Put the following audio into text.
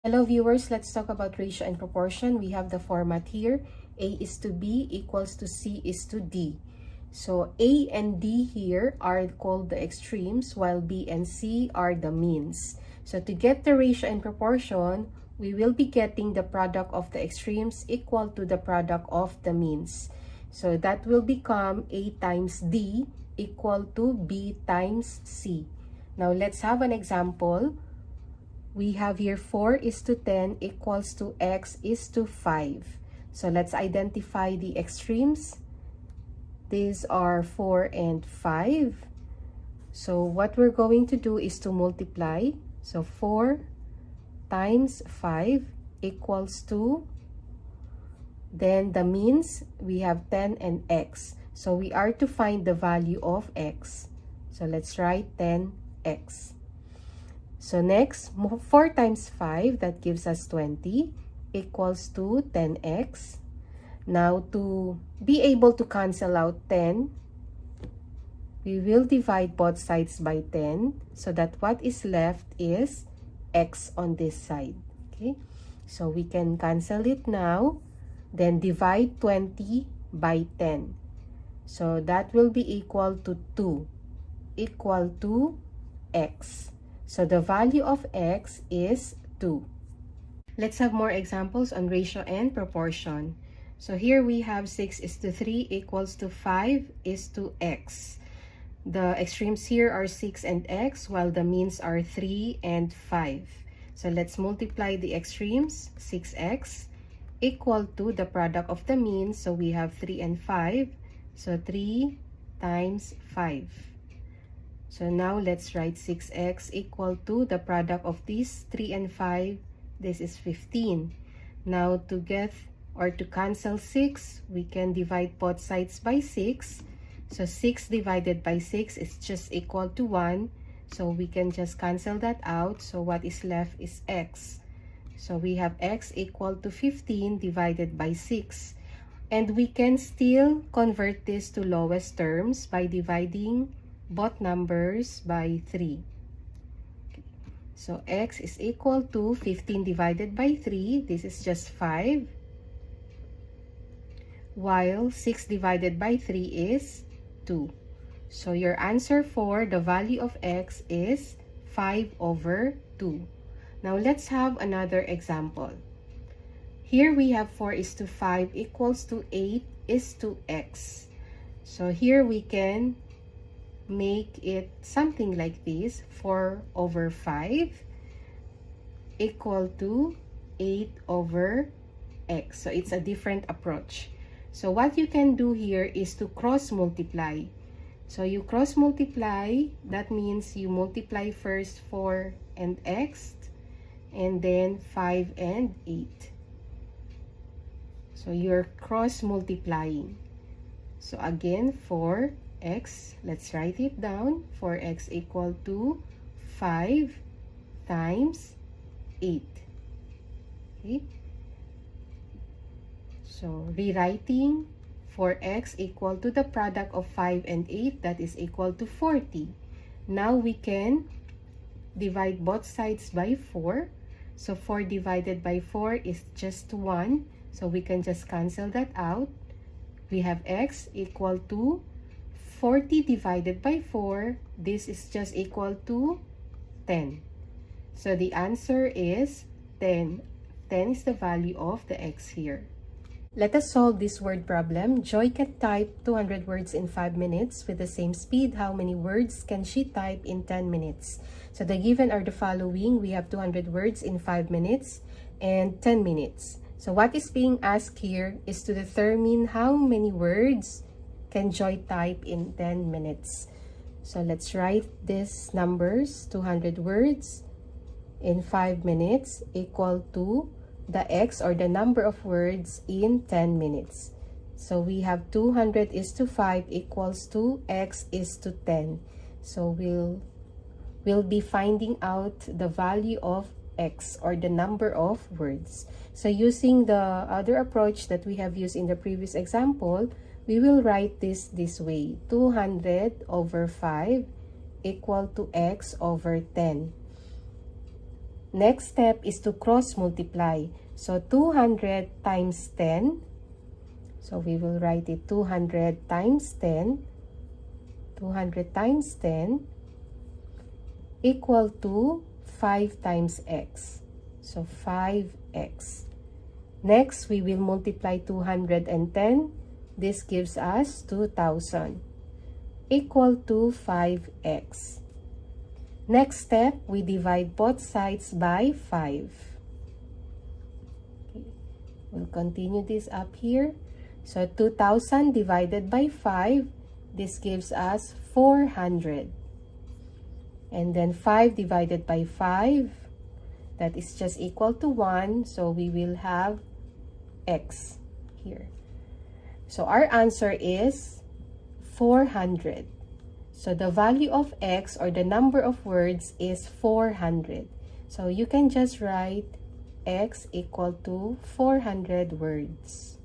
Hello viewers, let's talk about ratio and proportion. We have the format here. A is to B equals to C is to D. So A and D here are called the extremes while B and C are the means. So to get the ratio and proportion, we will be getting the product of the extremes equal to the product of the means. So that will become A times D equal to B times C. Now let's have an example. We have here 4 is to 10 equals to x is to 5. So let's identify the extremes. These are 4 and 5. So what we're going to do is to multiply. So 4 times 5 equals to, then the means, we have 10 and x. So we are to find the value of x. So let's write 10x. So next, 4 times 5, that gives us 20, equals to 10x. Now, to be able to cancel out 10, we will divide both sides by 10, so that what is left is x on this side. Okay, so we can cancel it now, then divide 20 by 10. So that will be equal to 2, equal to x. So the value of x is 2. Let's have more examples on ratio and proportion. So here we have 6 is to 3 equals to 5 is to x. The extremes here are 6 and x, while the means are 3 and 5. So let's multiply the extremes. 6x equal to the product of the means. So we have 3 and 5. So 3 times 5. So now let's write 6x equal to the product of these 3 and 5. This is 15. Now to get or to cancel 6, we can divide both sides by 6. So 6 divided by 6 is just equal to 1. So we can just cancel that out. So what is left is x. So we have x equal to 15 divided by 6. And we can still convert this to lowest terms by dividing both numbers by 3. Okay. So x is equal to 15 divided by 3. This is just 5. While 6 divided by 3 is 2. So your answer for the value of x is 5 over 2. Now let's have another example. Here we have 4 is to 5 equals to 8 is to x. So here we can make it something like this. 4 over 5 equal to 8 over x. So it's a different approach. So what you can do here is to cross multiply. So you cross multiply, that means you multiply first 4 and x, and then 5 and 8. So you're cross multiplying. So again, 4x, let's write it down. 4x equal to 5 times 8. Okay. So rewriting 4x equal to the product of 5 and 8, that is equal to 40. Now we can divide both sides by 4. So 4 divided by 4 is just 1. So we can just cancel that out. We have x equal to 40 divided by 4. This is just equal to 10. So the answer is 10. 10 is the value of the x here. Let us solve this word problem. Joy can type 200 words in 5 minutes. With the same speed, how many words can she type in 10 minutes? So the given are the following. We have 200 words in 5 minutes and 10 minutes. So what is being asked here is to determine how many words can Joy type in 10 minutes. So let's write these numbers. 200 words in 5 minutes equal to the x or the number of words in 10 minutes. So we have 200 is to 5 equals to x is to 10. So we'll be finding out the value of x or the number of words. So using the other approach that we have used in the previous example, we will write this way. 200 over 5 equal to x over 10. Next step is to cross multiply. So 200 times 10. So we will write it 200 times 10. 200 times 10 equal to 5 times x. So 5x. Next, we will multiply 210. This gives us 2,000 equal to 5x. Next step, we divide both sides by 5. Okay. We'll continue this up here. So 2,000 divided by 5, this gives us 400. And then 5 divided by 5, that is just equal to 1. So we will have x here. So our answer is 400. So the value of x, or the number of words, is 400. So you can just write x equal to 400 words.